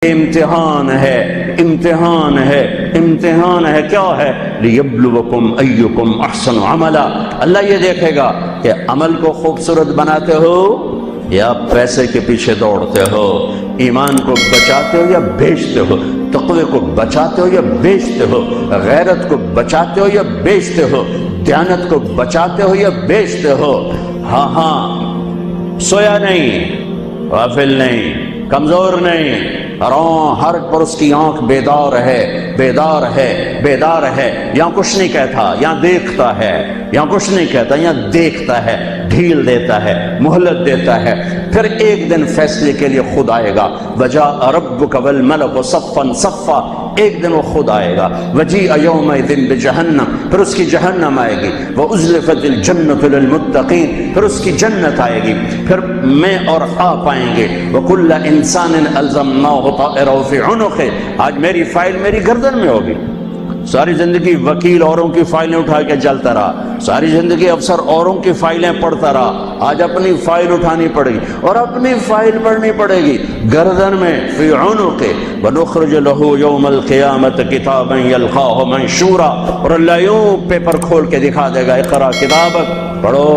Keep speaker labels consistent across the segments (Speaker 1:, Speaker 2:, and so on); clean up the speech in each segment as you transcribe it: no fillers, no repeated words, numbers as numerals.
Speaker 1: امتحان ہے، امتحان ہے، امتحان ہے۔ کیا ہے؟ لیبلوکم ایکم احسن عملا۔ اللہ یہ دیکھے گا کہ عمل کو خوبصورت بناتے ہو یا پیسے کے پیچھے دوڑتے ہو، ایمان کو بچاتے ہو یا بیچتے ہو، تقوی کو بچاتے ہو یا بیچتے ہو، غیرت کو بچاتے ہو یا بیچتے ہو، دیانت کو بچاتے ہو یا بیچتے ہو۔ ہاں ہاں، سویا نہیں، غافل نہیں، کمزور نہیں، ہر پر اس کی آنکھ بیدار ہے، بیدار ہے، بیدار ہے۔ یہاں کچھ نہیں کہتا، یہاں دیکھتا ہے، یہاں کچھ نہیں کہتا، یہاں دیکھتا ہے، ڈھیل دیتا ہے، مہلت دیتا ہے۔ پھر ایک دن فیصلے کے لیے خود آئے گا، وجاء ربک والملک صفا صفا، ایک دن وہ خود آئے گا۔ وجیء یومئذ بجہنم، پھر اس کی جہنم آئے گی۔ وازلفت الجنۃ للمتقین، پھر اس کی جنت آئے گی۔ پھر میں اور آپ آئیں گے۔ وکل انسان الزمناہ طائرہ فی عنقہ، آج میری فائل میری گردن میں ہوگی۔ ساری زندگی وکیل اوروں کی فائلیں اٹھا کے چلتا رہا، ساری زندگی افسر اوروں کی فائلیں پڑھتا رہا، آج اپنی فائل اٹھانی پڑے گی، اور اپنی فائل پڑھنی پڑے گی گردن میں، فی عنقہ۔ ونخرج له یوم القیامۃ کتابا یلقاہ منشورا، اور اللہ یوں پیپر کھول کے دکھا دے گا، اقرا کتابک، پڑھو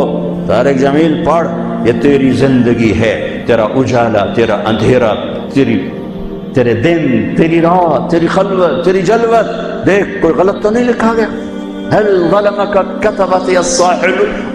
Speaker 1: طارق جمیل پڑھ، یہ تیری زندگی ہے، تیرا اجالا، تیرا اندھیرا، تیرے دن، تیری رات، تیری خلوت، تیری جلوت، دیکھ کوئی غلط تو نہیں لکھا گیا؟ هل ظلمك كتبت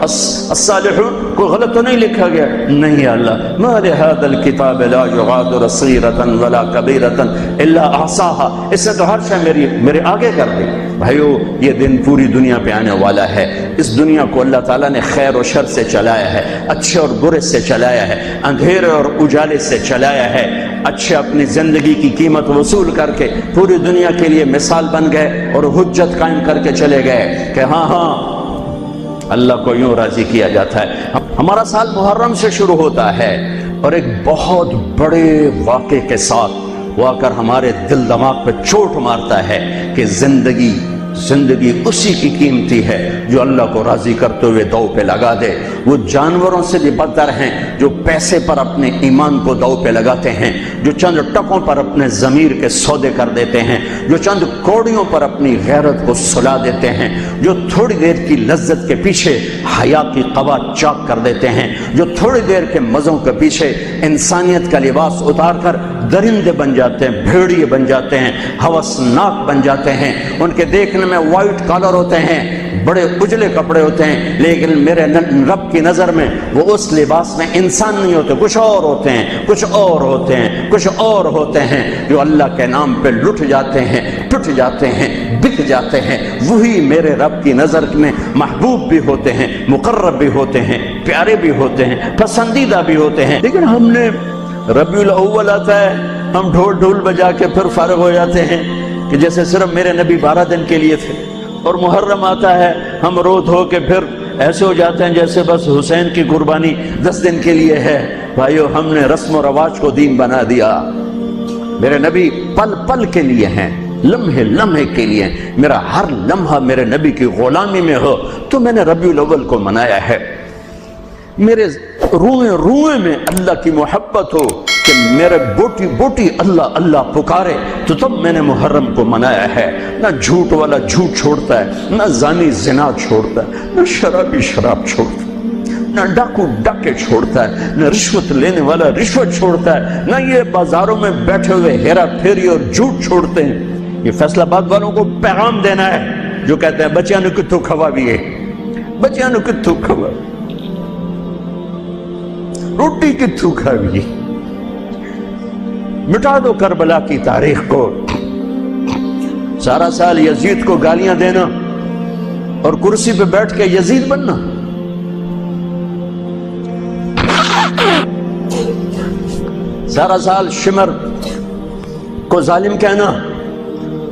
Speaker 1: الصالحون، کوئی غلط تو نہیں لکھا گیا؟ نہیں اللہ، ما لهذا الكتاب لا يغادر صغيرة ولا كبيرة الا احصاها، اس نے تو ہر شے میرے آگے کر دی۔ بھائیو، یہ دن پوری دنیا پہ آنے والا ہے۔ اس دنیا کو اللہ تعالیٰ نے خیر و شر سے چلایا ہے، اچھے اور برے سے چلایا ہے، اندھیرے اور اجالے سے چلایا ہے۔ اچھے اپنی زندگی کی قیمت وصول کر کے پوری دنیا کے لیے مثال بن گئے اور حجت قائم کر کے چلے گئے کہ ہاں ہاں اللہ کو یوں راضی کیا جاتا ہے۔ ہمارا سال محرم سے شروع ہوتا ہے اور ایک بہت بڑے واقعے کے ساتھ وہ آ کر ہمارے دل دماغ پہ چوٹ مارتا ہے کہ زندگی اسی کی قیمتی ہے جو اللہ کو راضی کرتے ہوئے دو پہ لگا دے۔ وہ جانوروں سے بھی بدتر ہیں جو پیسے پر اپنے ایمان کو دو پہ لگاتے ہیں، جو چند ٹکوں پر اپنے ضمیر کے سودے کر دیتے ہیں، جو چند کوڑیوں پر اپنی غیرت کو سلا دیتے ہیں، جو تھوڑی دیر کی لذت کے پیچھے حیا کی قبا چاک کر دیتے ہیں، جو تھوڑی دیر کے مزوں کے پیچھے انسانیت کا لباس اتار کر درندے بن جاتے ہیں، بھیڑیے بن جاتے ہیں، ہوسناک بن جاتے ہیں۔ ان کے دیکھنے میں وائٹ کالر ہوتے ہیں، بڑے اجلے کپڑے ہوتے ہیں، لیکن میرے رب کی نظر میں وہ اس لباس میں انسان نہیں ہوتے، کچھ اور ہوتے ہیں، کچھ اور ہوتے ہیں، کچھ اور ہوتے ہیں، جو اللہ کے نام پہ لٹ جاتے ہیں، ٹوٹ جاتے ہیں، بک جاتے ہیں۔ وہی میرے رب کی نظر میں محبوب بھی ہوتے ہیں، مقرب بھی ہوتے ہیں، پیارے بھی ہوتے ہیں، پسندیدہ بھی ہوتے ہیں۔ لیکن ہم نے ربیع الاول آتا ہے، ہم ڈھول بجا کے پھر فارغ ہو جاتے ہیں کہ جیسے صرف میرے نبی 12 دن کے لیے تھے، اور محرم آتا ہے، ہم رو دھو کے پھر ایسے ہو جاتے ہیں جیسے بس حسین کی قربانی 10 دن کے لیے ہے۔ بھائیو، ہم نے رسم و رواج کو دین بنا دیا۔ میرے نبی پل پل کے لیے ہیں، لمحے لمحے کے لیے۔ میرا ہر لمحہ میرے نبی کی غلامی میں ہو تو میں نے ربیع الاول کو منایا ہے۔ میرے روئے روئے میں اللہ کی محبت ہو کہ میرے بوٹی بوٹی اللہ اللہ پکارے تو تب میں نے محرم کو منایا ہے۔ نہ جھوٹ والا جھوٹ چھوڑتا ہے، نہ زانی زنا چھوڑتا ہے، نہ شرابی شراب چھوڑتا ہے، نہ ڈاکو ڈاکے چھوڑتا ہے، نہ رشوت لینے والا رشوت چھوڑتا ہے، نہ یہ بازاروں میں بیٹھے ہوئے ہیرا پھیری اور جھوٹ چھوڑتے ہیں۔ یہ فیصلہ آباد والوں کو پیغام دینا ہے جو کہتے ہیں بچیاں نو کتھوں کھوا بھی ہے، بچیاں نو کتھوں کھوا، روٹی کتھوں کھا بھی، مٹا دو کربلا کی تاریخ کو۔ سارا سال یزید کو گالیاں دینا اور کرسی پہ بیٹھ کے یزید بننا، سارا سال شمر کو ظالم کہنا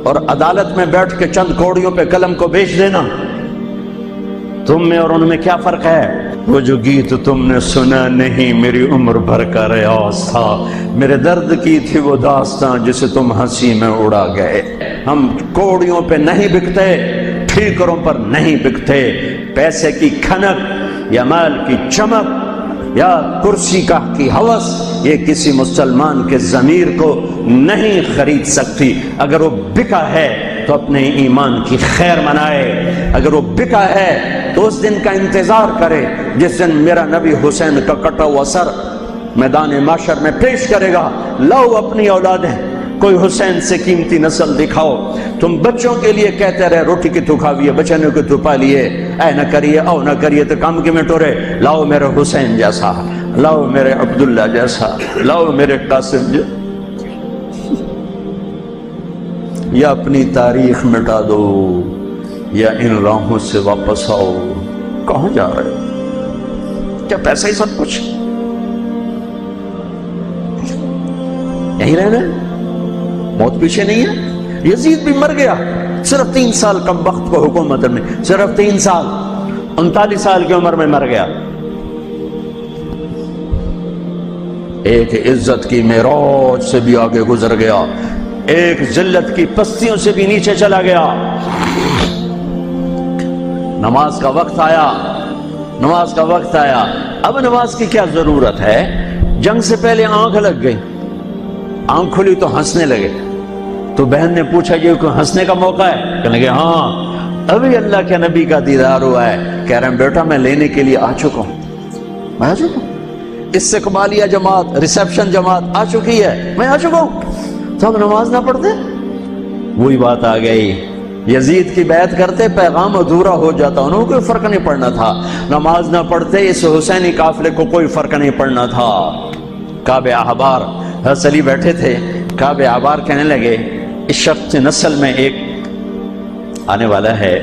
Speaker 1: اور عدالت میں بیٹھ کے چند کوڑیوں پہ قلم کو بیچ دینا۔ تم میں اور ان میں کیا فرق ہے؟ وہ جو گیت تم نے سنا نہیں میری عمر بھر کا ریاض تھا، میرے درد کی تھی وہ داستان جسے تم ہنسی میں اڑا گئے۔ ہم کوڑیوں پہ نہیں بکتے، ٹھیکروں پر نہیں بکتے، پیسے کی کھنک یا مال کی چمک یا کرسی کا کی ہوس یہ کسی مسلمان کے ضمیر کو نہیں خرید سکتی۔ اگر وہ بکا ہے تو اپنے ایمان کی خیر منائے، اگر وہ بکا ہے تو اس دن کا انتظار کرے جس دن میرا نبی حسین کا کٹا ہوا سر میدان معاشر میں پیش کرے گا۔ لاؤ اپنی اولادیں، کوئی حسین سے قیمتی نسل دکھاؤ۔ تم بچوں کے لیے کہتے رہے روٹی کی تو کھاویے، بچنے کو تو پالیے، اے نہ کریے او نہ کریے تو کام کی میں ٹورے۔ لاؤ میرے حسین جیسا، لاؤ میرے عبداللہ جیسا، لاؤ میرے قاسم جیسا، یا اپنی تاریخ مٹا دو یا ان راہوں سے واپس آؤ۔ کہاں جا رہے ہو؟ کیا پیسہ ہی سب کچھ؟ یہیں رہنا ہے؟ موت پیچھے نہیں ہے؟ یزید بھی مر گیا، صرف 3 سال کم وقت کو حکومت میں، صرف 3 سال، 39 سال کی عمر میں مر گیا۔ ایک عزت کی معراج سے بھی آگے گزر گیا، ایک ذلت کی پستیوں سے بھی نیچے چلا گیا۔ نماز کا وقت آیا، نماز کا وقت آیا۔ اب نماز کی کیا ضرورت ہے؟ جنگ سے پہلے آنکھ لگ گئی، آنکھ کھلی تو ہنسنے لگے۔ تو بہن نے پوچھا یہ کوئی ہنسنے کا موقع ہے؟ کہنے لگے ہاں ابھی اللہ کے نبی کا دیدار ہوا ہے۔ کہہ رہے ہیں بیٹا میں لینے کے لیے آ چکا ہوں، میں آ چکا ہوں، استقبالیہ جماعت، ریسیپشن جماعت آ چکی ہے، میں آ چکا ہوں۔ تو ہم نماز نہ پڑھتے؟ وہی بات آ گئی، یزید کی بیعت کرتے پیغام ادھورا ہو جاتا، انہوں کو کوئی فرق نہیں پڑنا تھا۔ نماز نہ پڑھتے اس حسینی قافلے کو کوئی فرق نہیں پڑنا تھا۔ کعب احبار حضرت علی بیٹھے تھے، کعب احبار کہنے لگے اس شخص نسل میں ایک آنے والا ہے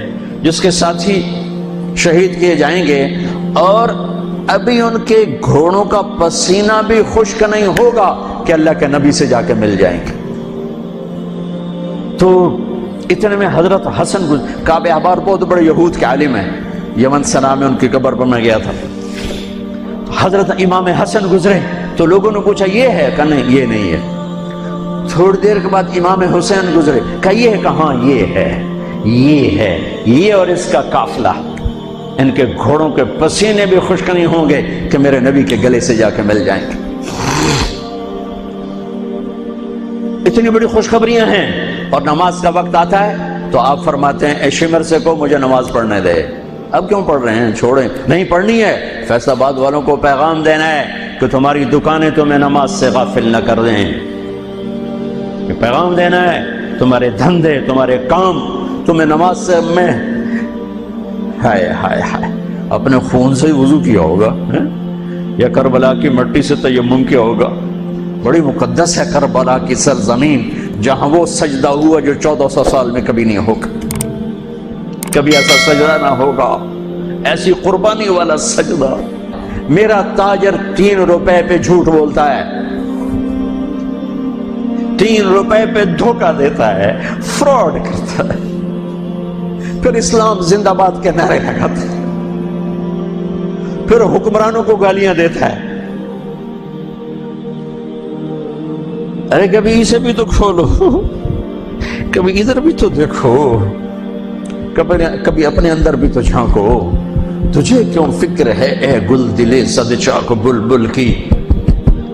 Speaker 1: جس کے ساتھی شہید کیے جائیں گے اور ابھی ان کے گھوڑوں کا پسینہ بھی خشک نہیں ہوگا کہ اللہ کے نبی سے جا کے مل جائیں گے۔ تو اتنے میں حضرت حسن کعب احبار بہت بڑے یہود کے عالم ہیں، یمن سنا میں ان کی قبر پر میں گیا تھا۔ حضرت امام حسن گزرے تو لوگوں نے پوچھا یہ ہے؟ کہ نہیں یہ نہیں ہے۔ تھوڑی دیر کے بعد امام حسین گزرے، کہا یہ ہے؟ کہاں یہ ہے، یہ ہے، یہ اور اس کا قافلہ، ان کے گھوڑوں کے پسینے بھی خشک نہیں ہوں گے کہ میرے نبی کے گلے سے جا کے مل جائیں گے۔ اتنی بڑی خوشخبریاں ہیں، اور نماز کا وقت آتا ہے تو آپ فرماتے ہیں اے شمر سے کو مجھے نماز پڑھنے دے۔ اب کیوں پڑھ رہے ہیں؟ چھوڑیں، نہیں پڑھنی ہے۔ فیصل آباد والوں کو پیغام دینا ہے کہ تمہاری دکانیں تمہیں نماز سے غافل نہ کر دیں، کہ پیغام دینا ہے تمہارے دھندے، تمہارے کام تمہیں نماز سے میں ہائے ہائے ہائے اپنے خون سے ہی وضو کیا ہوگا یا کربلا کی مٹی سے تیمم کیا ہوگا۔ بڑی مقدس ہے کربلا کی سرزمین، جہاں وہ سجدہ ہوا جو 1400 سال میں کبھی نہیں ہوگا، کبھی ایسا سجدہ نہ ہوگا، ایسی قربانی والا سجدہ۔ میرا تاجر 3 روپے پہ جھوٹ بولتا ہے، 3 روپے پہ دھوکہ دیتا ہے، فراڈ کرتا ہے، پھر اسلام زندہ باد کے نعرے لگاتا ہے، پھر حکمرانوں کو گالیاں دیتا ہے۔ ارے کبھی اسے بھی تو کھولو، کبھی ادھر بھی تو دیکھو، کبھی اپنے اندر بھی تو جھانکو۔ تجھے کیوں فکر ہے اے گل دلے صد چاک بلبل کی،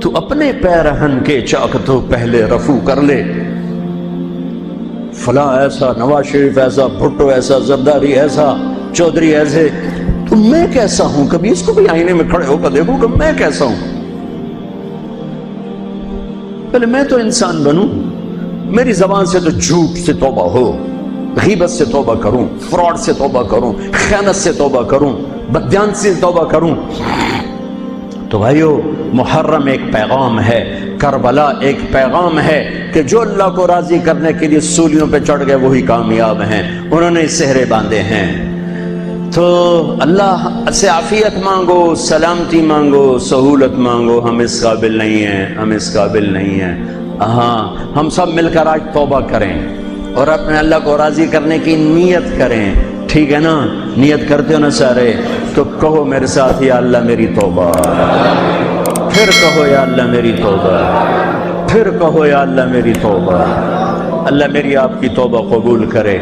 Speaker 1: تو اپنے پیرہن کے چاک تو پہلے رفو کر لے۔ فلاں ایسا، نواز شریف ایسا، بھٹو ایسا، زرداری ایسا، چودھری ایسے، تو میں کیسا ہوں؟ کبھی اس کو بھی آئینے میں کھڑے ہو کر دیکھو کہ میں کیسا ہوں۔ پہلے میں تو انسان بنوں، میری زبان سے تو جھوٹ سے توبہ ہو، غیبت سے توبہ کروں، فراڈ سے توبہ کروں، خیانت سے توبہ کروں، بددیانتی سے توبہ کروں۔ تو بھائیو، محرم ایک پیغام ہے، کربلا ایک پیغام ہے کہ جو اللہ کو راضی کرنے کے لیے سولیوں پہ چڑھ گئے وہی کامیاب ہیں، انہوں نے سہرے باندھے ہیں۔ تو اللہ سے عافیت مانگو، سلامتی مانگو، سہولت مانگو۔ ہم اس قابل نہیں ہیں، ہم اس قابل نہیں ہیں۔ ہاں، ہم سب مل کر آج توبہ کریں اور اپنے اللہ کو راضی کرنے کی نیت کریں، ٹھیک ہے نا؟ نیت کرتے ہو نا سارے؟ تو کہو میرے ساتھ، یا اللہ میری توبہ، پھر کہو یا اللہ میری توبہ، پھر کہو یا اللہ میری توبہ۔ اللہ میری آپ کی توبہ قبول کرے۔